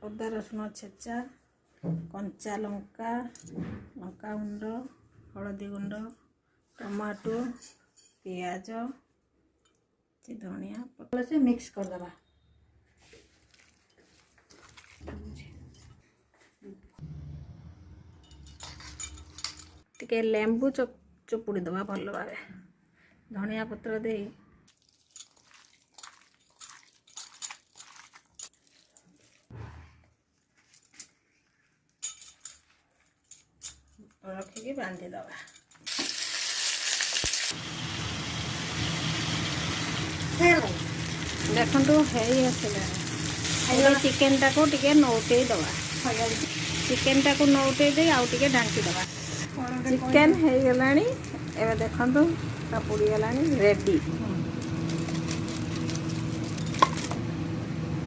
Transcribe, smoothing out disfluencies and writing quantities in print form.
अदा रसुण छेचा कंचा लंका लंका गुंड हलदी गुंड टमाटो पियाज धनिया पत्ता से मिक्स कर दबा। टिके लेंबू चुपुड़ी दबा भल भाव धनिया पत्र दे रखिकी बांधी दबा। देखु है चिकेन टाको टिके नौटे दबा चिकेन टाको नौटे दे आउ टिके ढांकी दबा। चिकेन हो गलानी एवं देखु पुड़ी गलानी रेडी।